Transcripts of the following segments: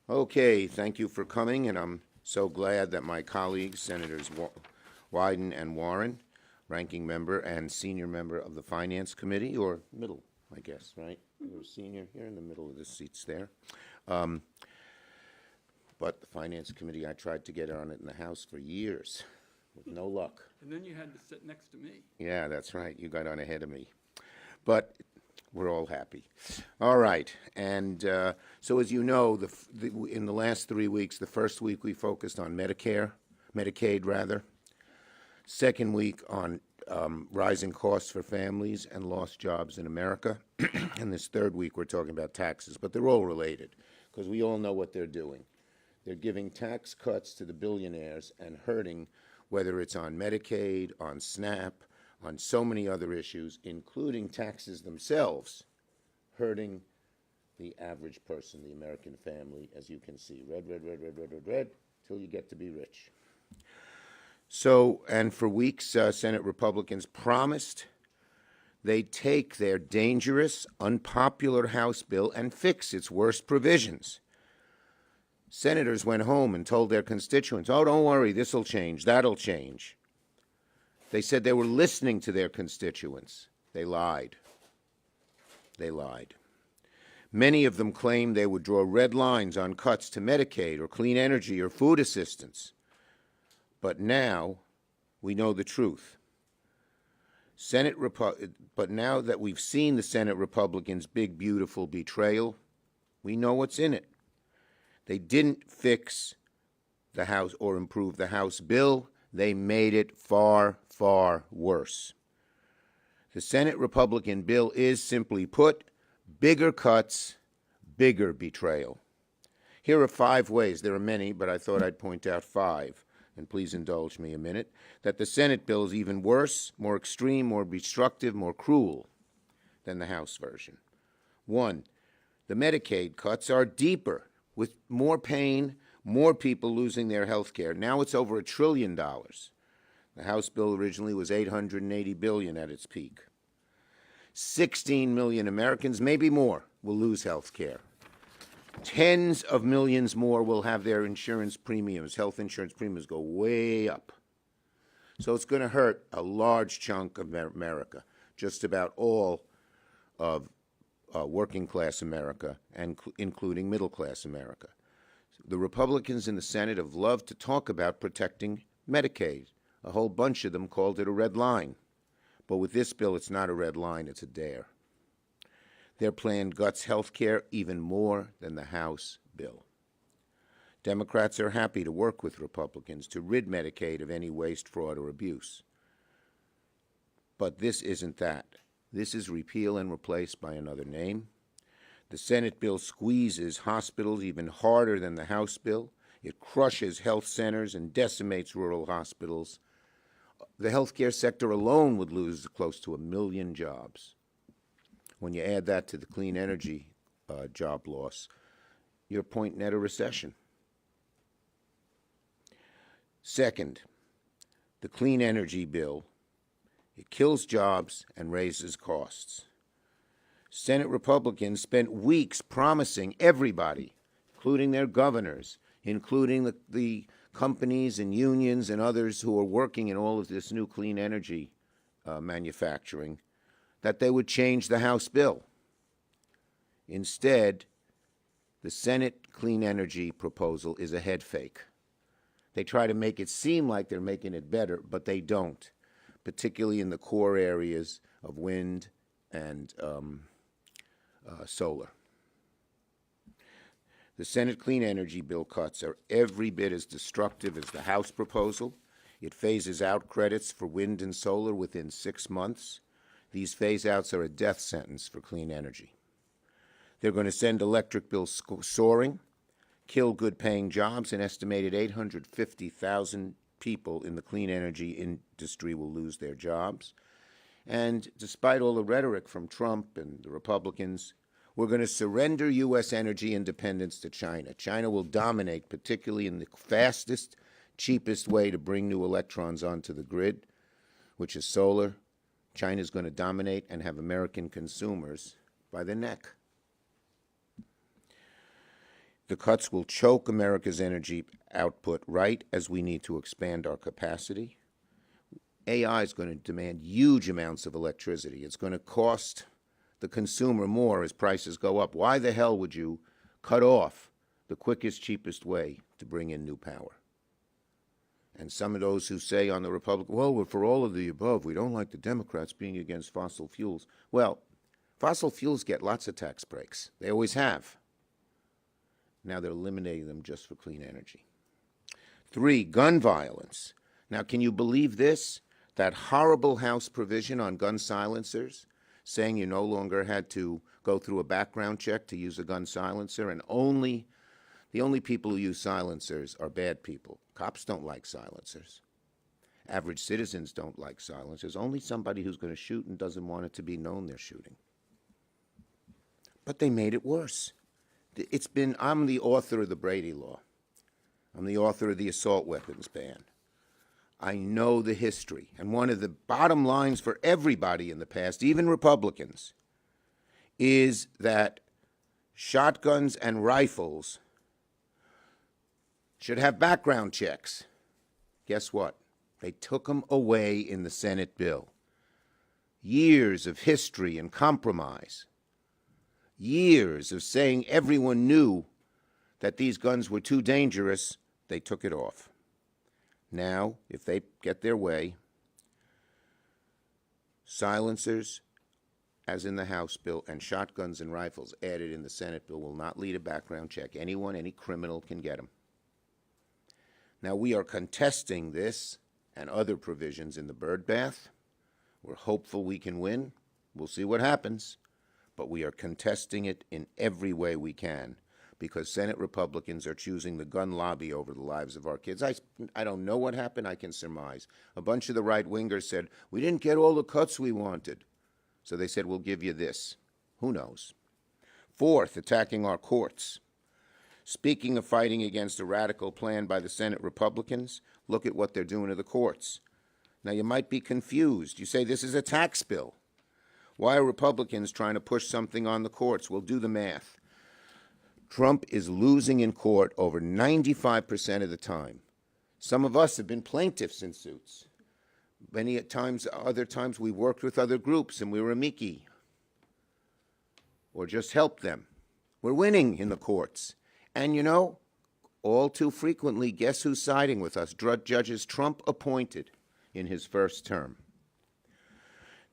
Okay, thank you for coming, and I'm so glad that my colleagues, Senators Wyden and Warren, ranking member and senior member of the Finance Committee, or middle, I guess, right? You're a senior here in the middle of the seats there. Um, but the Finance Committee, I tried to get on it in the House for years with no luck. And then you had to sit next to me. Yeah, that's right. You got on ahead of me. But we're all happy. All right. And so as you know, in the last 3 weeks, the first week we focused on Medicaid rather. Second week on rising costs for families and lost jobs in America. And this third week we're talking about taxes. But they're all related because we all know what they're doing. They're giving tax cuts to the billionaires and hurting, whether it's on Medicaid, on SNAP, on so many other issues, including taxes themselves, hurting the average person, the American family, as you can see. Red, red, red, red, red, red, red, till you get to be rich. So, and for weeks, Senate Republicans promised they'd take their dangerous, unpopular House bill and fix its worst provisions. Senators went home and told their constituents, oh, don't worry, this'll change, that'll change. They said they were listening to their constituents. They lied. They lied. Many of them claimed they would draw red lines on cuts to Medicaid or clean energy or food assistance. But now we know the truth. But now that we've seen the Senate Republicans' big, beautiful betrayal, we know what's in it. They didn't fix the House or improve the House bill. They made it far, far worse. The Senate Republican bill is, simply put, bigger cuts, bigger betrayal. Here are 5 ways, there are many, but I thought I'd point out 5, and please indulge me a minute, that the Senate bill is even worse, more extreme, more destructive, more cruel than the House version. 1, the Medicaid cuts are deeper, with more pain, more people losing their health care. Now it's over $1 trillion. The House bill originally was $880 billion at its peak. 16 million Americans, maybe more, will lose health care. Tens of millions more will have their insurance premiums, health insurance premiums, go way up. So it's going to hurt a large chunk of America, just about all of working class America, and including middle class America. The Republicans in the Senate have loved to talk about protecting Medicaid. A whole bunch of them called it a red line. But with this bill, it's not a red line, it's a dare. Their plan guts health care even more than the House bill. Democrats are happy to work with Republicans to rid Medicaid of any waste, fraud, or abuse. But this isn't that. This is repeal and replace by another name. The Senate bill squeezes hospitals even harder than the House bill. It crushes health centers and decimates rural hospitals. The healthcare sector alone would lose close to 1 million jobs. When you add that to the clean energy job loss, you're pointing at a recession. Second, the clean energy bill. It kills jobs and raises costs. Senate Republicans spent weeks promising everybody, including their governors, including the companies and unions and others who are working in all of this new clean energy manufacturing, that they would change the House bill. Instead, the Senate clean energy proposal is a head fake. They try to make it seem like they're making it better, but they don't, particularly in the core areas of wind and solar. The Senate clean energy bill cuts are every bit as destructive as the House proposal. It phases out credits for wind and solar within 6 months. These phase-outs are a death sentence for clean energy. They're going to send electric bills soaring, kill good-paying jobs. An estimated 850,000 people in the clean energy industry will lose their jobs. And despite all the rhetoric from Trump and the Republicans, we're going to surrender U.S. energy independence to China. China will dominate, particularly in the fastest, cheapest way to bring new electrons onto the grid, which is solar. China's going to dominate and have American consumers by the neck. The cuts will choke America's energy output right as we need to expand our capacity. AI is going to demand huge amounts of electricity. It's going to cost the consumer more as prices go up. Why the hell would you cut off the quickest, cheapest way to bring in new power? And some of those who say on the Republican, well, we're for all of the above. We don't like the Democrats being against fossil fuels. Well, fossil fuels get lots of tax breaks. They always have. Now they're eliminating them just for clean energy. 3, gun violence. Now, can you believe this? That horrible House provision on gun silencers, saying you no longer had to go through a background check to use a gun silencer, and the only people who use silencers are bad people. Cops don't like silencers. Average citizens don't like silencers. Only somebody who's going to shoot and doesn't want it to be known they're shooting. But they made it worse. I'm the author of the Brady Law. I'm the author of the assault weapons ban. I know the history. And one of the bottom lines for everybody in the past, even Republicans, is that shotguns and rifles should have background checks. Guess what? They took them away in the Senate bill. Years of history and compromise. Years of saying everyone knew that these guns were too dangerous, they took it off. Now, if they get their way, silencers, as in the House bill, and shotguns and rifles added in the Senate bill will not lead a background check. Any criminal can get them. Now, we are contesting this and other provisions in the birdbath. We're hopeful we can win. We'll see what happens. But we are contesting it in every way we can because Senate Republicans are choosing the gun lobby over the lives of our kids. I don't know what happened. I can surmise. A bunch of the right-wingers said, we didn't get all the cuts we wanted. So they said, we'll give you this. Who knows? 4th, attacking our courts. Speaking of fighting against a radical plan by the Senate Republicans, look at what they're doing to the courts. Now, you might be confused. You say, this is a tax bill. Why are Republicans trying to push something on the courts? We'll do the math. Trump is losing in court over 95% of the time. Some of us have been plaintiffs in suits. Other times we worked with other groups and we were amici or just helped them. We're winning in the courts. And you know, all too frequently, guess who's siding with us? Judges Trump appointed in his first term.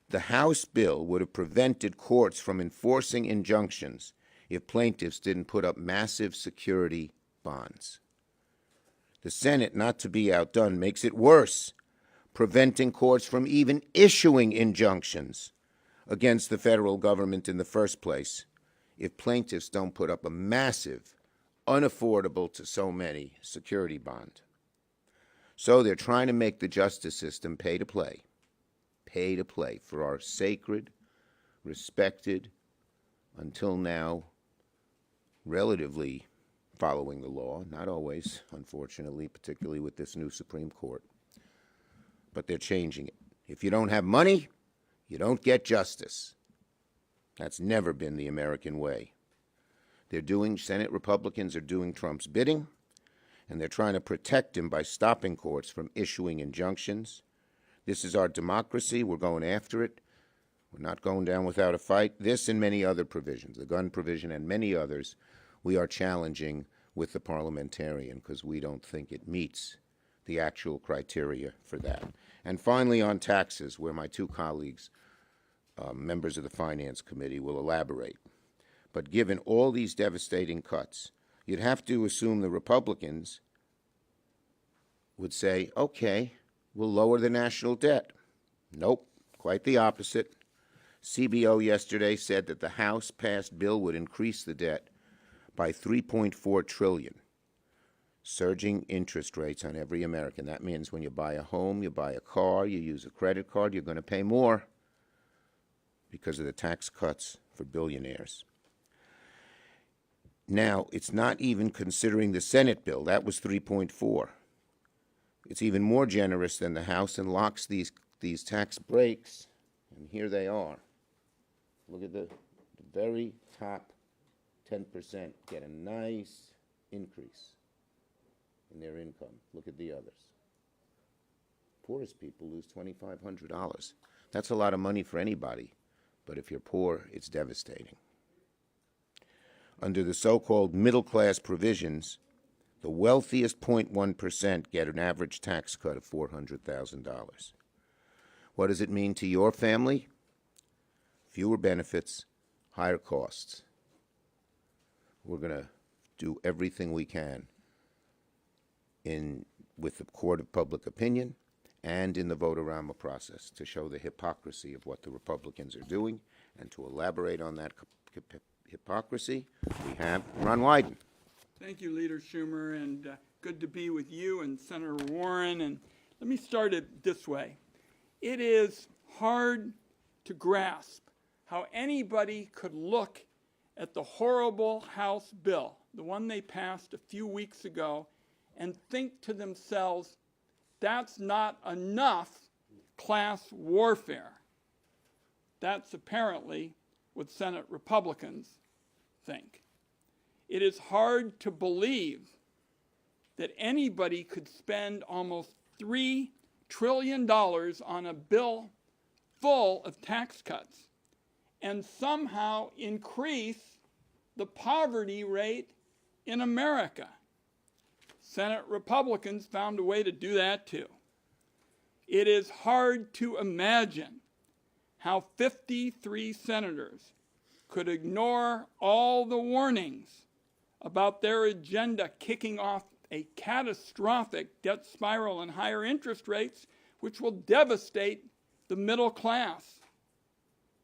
The House bill would have prevented courts from enforcing injunctions if plaintiffs didn't put up massive security bonds. The Senate, not to be outdone, makes it worse, preventing courts from even issuing injunctions against the federal government in the first place if plaintiffs don't put up a massive, unaffordable to so many security bond. So they're trying to make the justice system pay to play for our sacred, respected, until now, relatively following the law, not always, unfortunately, particularly with this new Supreme Court. But they're changing it. If you don't have money, you don't get justice. That's never been the American way. Senate Republicans are doing Trump's bidding, and they're trying to protect him by stopping courts from issuing injunctions. This is our democracy. We're going after it. We're not going down without a fight. This and many other provisions, the gun provision and many others, we are challenging with the parliamentarian because we don't think it meets the actual criteria for that. And finally, on taxes, where my two colleagues, members of the Finance Committee, will elaborate. But given all these devastating cuts, you'd have to assume the Republicans would say, okay, we'll lower the national debt. Nope, quite the opposite. CBO yesterday said that the House-passed bill would increase the debt by $3.4 trillion, surging interest rates on every American. That means when you buy a home, you buy a car, you use a credit card, you're going to pay more because of the tax cuts for billionaires. Now, it's not even considering the Senate bill. That was 3.4. It's even more generous than the House and locks these tax breaks, and here they are. Look at the very top 10% get a nice increase in their income. Look at the others. Poorest people lose $2,500. That's a lot of money for anybody, but if you're poor, it's devastating. Under the so-called middle-class provisions, the wealthiest 0.1% get an average tax cut of $400,000. What does it mean to your family? Fewer benefits, higher costs. We're going to do everything we can with the court of public opinion and in the vote-a-rama process to show the hypocrisy of what the Republicans are doing, and to elaborate on that hypocrisy, we have Ron Wyden. Thank you, Leader Schumer, and good to be with you and Senator Warren. And let me start it this way. It is hard to grasp how anybody could look at the horrible House bill, the one they passed a few weeks ago, and think to themselves, that's not enough class warfare. That's apparently what Senate Republicans think. It is hard to believe that anybody could spend almost $3 trillion on a bill full of tax cuts and somehow increase the poverty rate in America. Senate Republicans found a way to do that too. It is hard to imagine how 53 senators could ignore all the warnings about their agenda kicking off a catastrophic debt spiral and higher interest rates, which will devastate the middle class.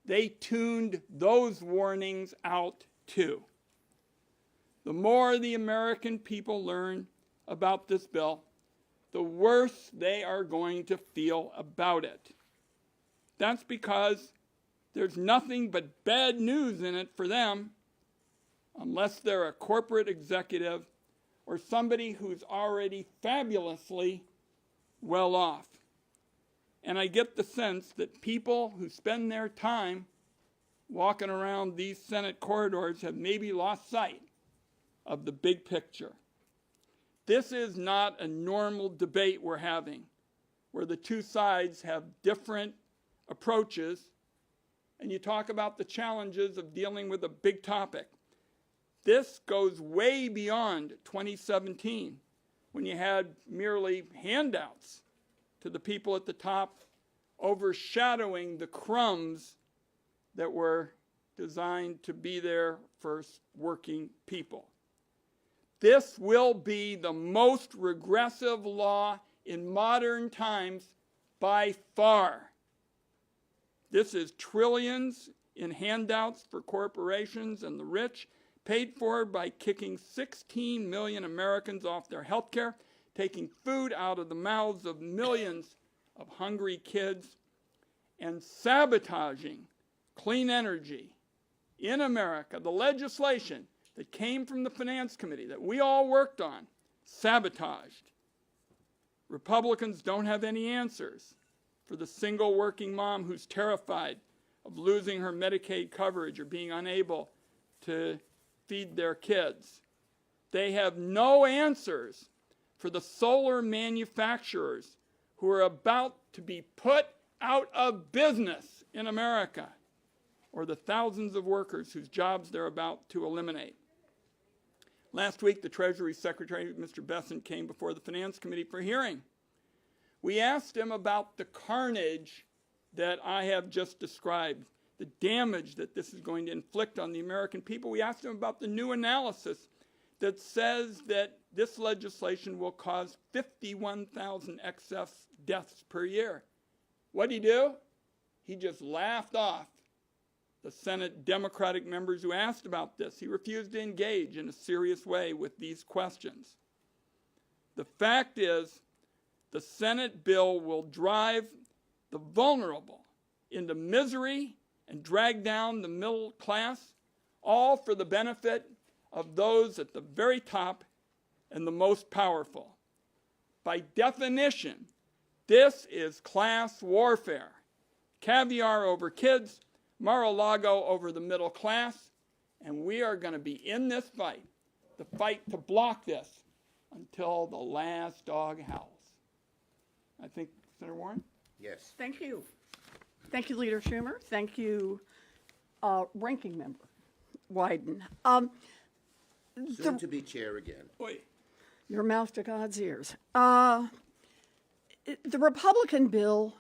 They tuned those warnings out too. The more the American people learn about this bill, the worse they are going to feel about it. That's because there's nothing but bad news in it for them, unless they're a corporate executive or somebody who's already fabulously well off. And I get the sense that people who spend their time walking around these Senate corridors have maybe lost sight of the big picture. This is not a normal debate we're having, where the two sides have different approaches, and you talk about the challenges of dealing with a big topic. This goes way beyond 2017, when you had merely handouts to the people at the top, overshadowing the crumbs that were designed to be there for working people. This will be the most regressive law in modern times by far. This is trillions in handouts for corporations and the rich, paid for by kicking 16 million Americans off their health care, taking food out of the mouths of millions of hungry kids, and sabotaging clean energy in America. The legislation that came from the Finance Committee that we all worked on, sabotaged. Republicans don't have any answers for the single working mom who's terrified of losing her Medicaid coverage or being unable to feed their kids. They have no answers for the solar manufacturers who are about to be put out of business in America, or the thousands of workers whose jobs they're about to eliminate. Last week, the Treasury Secretary, Mr. Bessent, came before the Finance Committee for hearing. We asked him about the carnage that I have just described, the damage that this is going to inflict on the American people. We asked him about the new analysis that says that this legislation will cause 51,000 excess deaths per year. What did he do? He just laughed off the Senate Democratic members who asked about this. He refused to engage in a serious way with these questions. The fact is, the Senate bill will drive the vulnerable into misery and drag down the middle class, all for the benefit of those at the very top and the most powerful. By definition, this is class warfare. Caviar over kids, Mar-a-Lago over the middle class, and we are going to be in this fight the fight to block this until the last dog howls. I think, Senator Warren? Yes. Thank you. Thank you, Leader Schumer. Thank you, Ranking Member Wyden. Soon to be chair again. Oi. Your mouth to God's ears. The Republican bill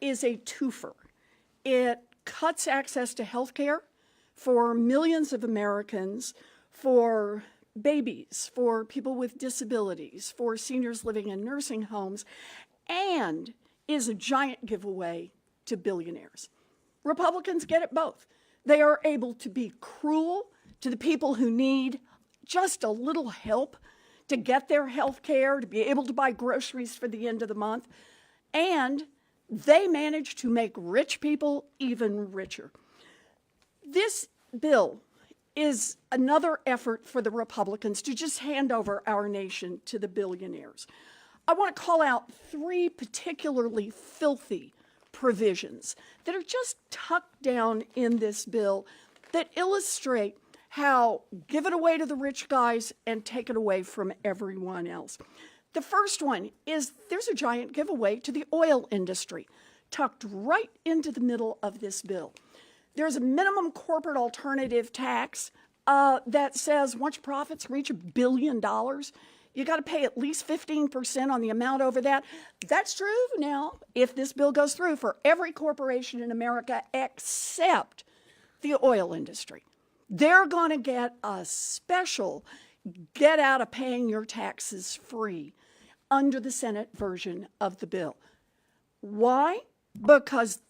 is a twofer. It cuts access to health care for millions of Americans, for babies, for people with disabilities, for seniors living in nursing homes, and is a giant giveaway to billionaires. Republicans get it both. They are able to be cruel to the people who need just a little help to get their health care, to be able to buy groceries for the end of the month, and they manage to make rich people even richer. This bill is another effort for the Republicans to just hand over our nation to the billionaires. I want to call out three particularly filthy provisions that are just tucked down in this bill that illustrate how give it away to the rich guys and take it away from everyone else. The first one is there's a giant giveaway to the oil industry tucked right into the middle of this bill. There's a minimum corporate alternative tax that says once profits reach $1 billion, you got to pay at least 15% on the amount over that. That's true now, if this bill goes through, for every corporation in America except the oil industry. They're going to get a special get out of paying your taxes free under the Senate version of the bill. Why? Because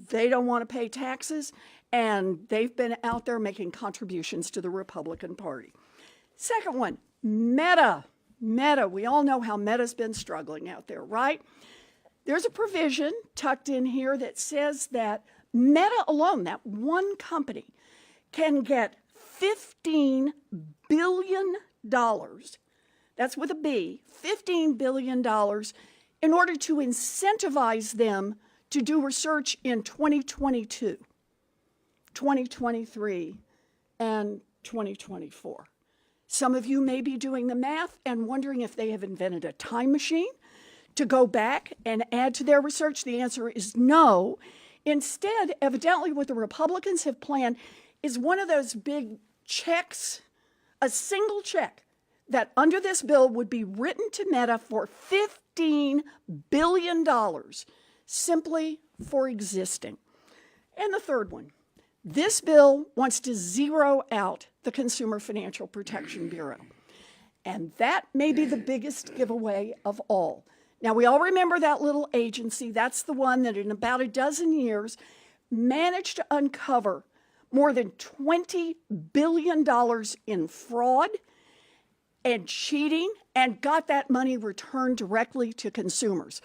they don't want to pay taxes, and they've been out there making contributions to the Republican Party. Second one, Meta. Meta, we all know how Meta's been struggling out there, right? There's a provision tucked in here that says that Meta alone, that one company, can get $15 billion, that's with a B, $15 billion, in order to incentivize them to do research in 2022, 2023, and 2024. Some of you may be doing the math and wondering if they have invented a time machine to go back and add to their research. The answer is no. Instead, evidently what the Republicans have planned is one of those big checks, a single check that under this bill would be written to Meta for $15 billion simply for existing. And the third one, this bill wants to zero out the Consumer Financial Protection Bureau. And that may be the biggest giveaway of all. Now, we all remember that little agency. That's the one that in about a dozen years managed to uncover more than $20 billion in fraud and cheating and got that money returned directly to consumers.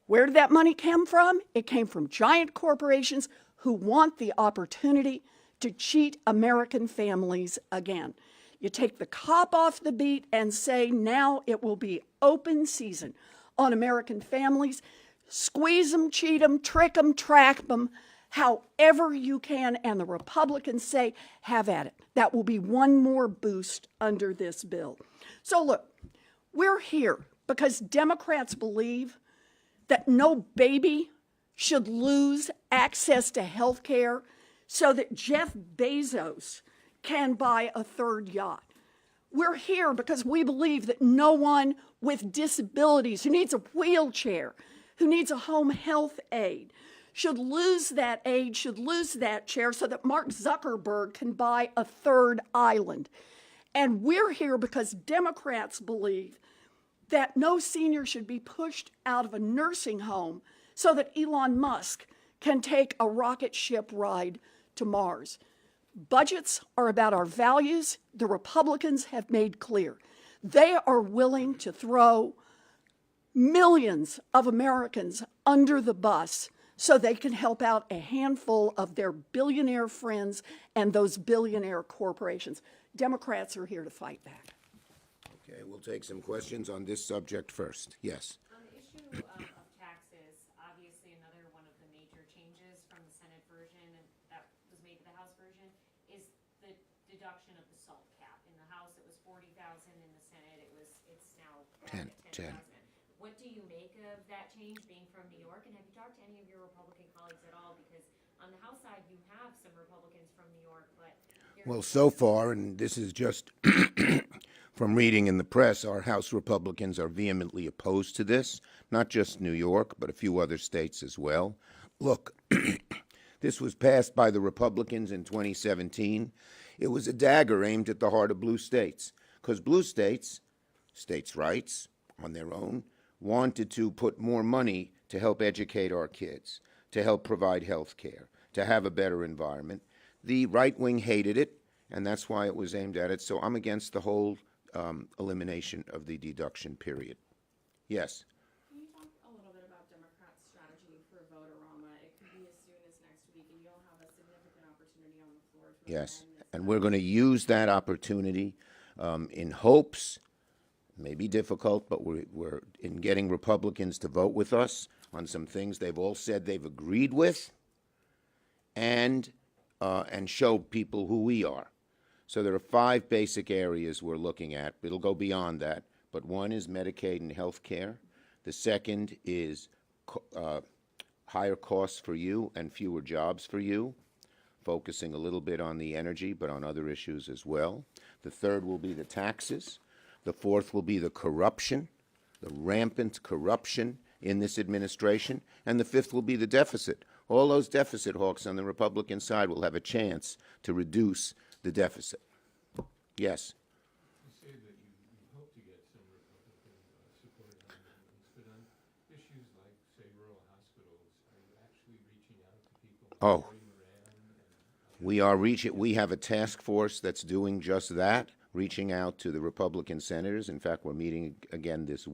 Where did that money come from? It came from giant corporations who want the opportunity to cheat American families again. You take the cop off the beat and say now it will be open season on American families. Squeeze them, cheat them, trick them, track them, however you can. And the Republicans say, have at it. That will be one more boost under this bill. So look, we're here because Democrats believe that no baby should lose access to health care so that Jeff Bezos can buy a third yacht. We're here because we believe that no one with disabilities, who needs a wheelchair, who needs a home health aide, should lose that aid, should lose that chair so that Mark Zuckerberg can buy a third island. And we're here because Democrats believe that no senior should be pushed out of a nursing home so that Elon Musk can take a rocket ship ride to Mars. Budgets are about our values. The Republicans have made clear they are willing to throw millions of Americans under the bus so they can help out a handful of their billionaire friends and those billionaire corporations. Democrats are here to fight back. Okay, we'll take some questions on this subject first. Yes. On the issue of taxes, obviously another one of the major changes from the Senate version that was made to the House version is the deduction of the SALT cap. In the House 40,000 in the Senate. It's now 10, at 10,000. What do you make of that change being from New York? And have you talked to any of your Republican colleagues at all? Because on the House side, you have some Republicans from New York, but Well, so far, and this is just from reading in the press, our House Republicans are vehemently opposed to this, not just New York, but a few other states as well. Look, this was passed by the Republicans in 2017. It was a dagger aimed at the heart of blue states, because blue states, states' rights on their own, wanted to put more money to help educate our kids, to help provide health care, to have a better environment. The right wing hated it, and that's why it was aimed at it. So I'm against the whole elimination of the deduction period. Yes. Can you talk a little bit about Democrats' strategy for Vote-A-Rama? It could be as soon as next week, and you'll have a significant opportunity on the floor to Yes, amend this. and we're going to use that opportunity in hopes, maybe difficult, but we're in getting Republicans to vote with us on some things they've all said they've agreed with, and show people who we are. So there are 5 basic areas we're looking at. It'll go beyond that, but one is Medicaid and health care. The second is higher costs for you and fewer jobs for you, focusing a little bit on the energy, but on other issues as well. The third will be the taxes. The fourth will be the corruption, the rampant corruption in this administration. And the fifth will be the deficit. All those deficit hawks on the Republican side will have a chance to reduce the deficit. Yes. You say that you hope to get some Republican support on amendments, but on issues like, say, rural hospitals, are you actually reaching out to people? Oh. We have a task force that's doing just that, reaching out to the Republican senators. In fact, we're meeting again this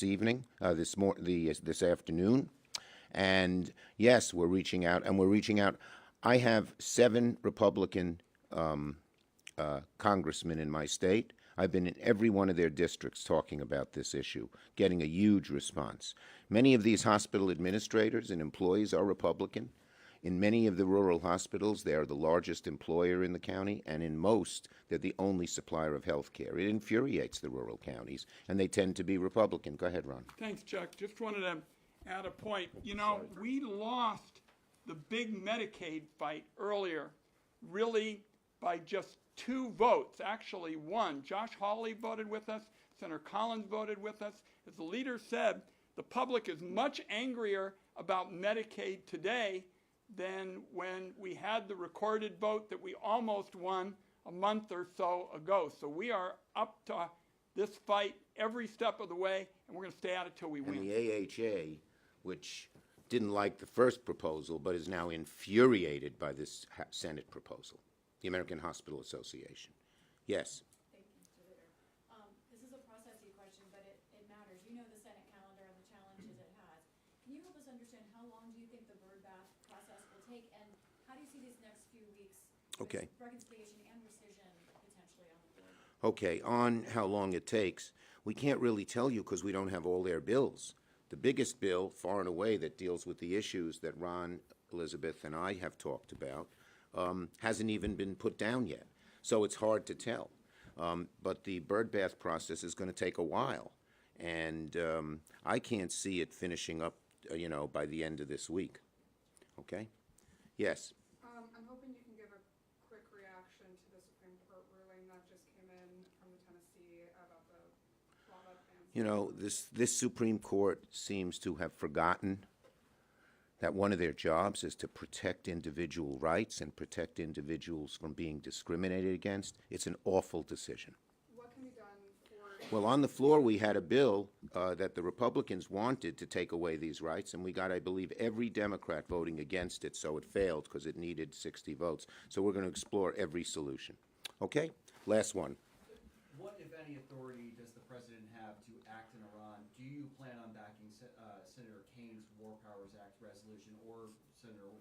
evening, this afternoon. And yes, we're reaching out, I have 7 Republican congressmen in my state. I've been in every one of their districts talking about this issue, getting a huge response. Many of these hospital administrators and employees are Republican. In many of the rural hospitals, they are the largest employer in the county, and in most, they're the only supplier of health care. It infuriates the rural counties, and they tend to be Republican. Go ahead, Ron. Thanks, Chuck. Just wanted to add a point. You know, we lost the big Medicaid fight earlier, really by just 2 votes, actually 1. Josh Hawley voted with us. Senator Collins voted with us. As the leader said, the public is much angrier about Medicaid today than when we had the recorded vote that we almost won a month or so ago. So we are up to this fight every step of the way, and we're going to stay at it till we win. And the AHA, which didn't like the first proposal but is now infuriated by this Senate proposal, the American Hospital Association. Yes. Thank you, Mr. Leader. This is a processy question, but it matters. You know the Senate calendar and the challenges it has. Can you help us understand how long do you think the bird bath process will take, and how do you see these next few weeks with Okay. reconciliation and rescission potentially on the board? Okay, on how long it takes, we can't really tell you because we don't have all their bills. The biggest bill, far and away, that deals with the issues that Ron, Elizabeth, and I have talked about, hasn't even been put down yet. So it's hard to tell. But the bird bath process is going to take a while. And I can't see it finishing up, by the end of this week. Okay? Yes. I'm hoping you can give a quick reaction to the Supreme Court ruling that just came in from Tennessee about the This Supreme Court seems to have forgotten that one of their jobs is to protect individual rights and protect individuals from being discriminated against. It's an awful decision. What can be done for... Well, on the floor, we had a bill that the Republicans wanted to take away these rights, and we got, I believe, every Democrat voting against it, so it failed because it needed 60 votes. So we're going to explore every solution. Okay? Last one. What, if any, authority does the president have to act in Iran? Do you plan on backing Senator Kane's War Powers Act resolution or Senator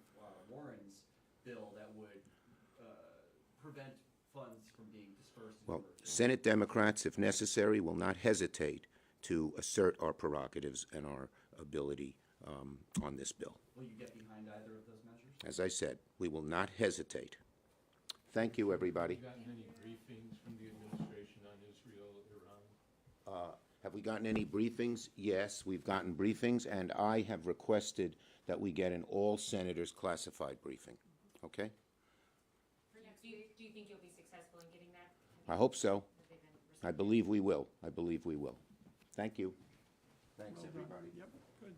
Warren's bill that would prevent funds from being dispersed? Well, Senate Democrats, if necessary, will not hesitate to assert our prerogatives and our ability on this bill. Will you get behind either of those measures? As I said, we will not hesitate. Thank you, everybody. Have you gotten any briefings from the administration Have we gotten any briefings? Yes, we've gotten briefings, and I have requested that we get an all senators classified briefing. Okay? Do you think you'll be successful in getting that? I hope so. Have they been I believe we will. I believe we will. Thank you. Thanks, everybody. Yep, good.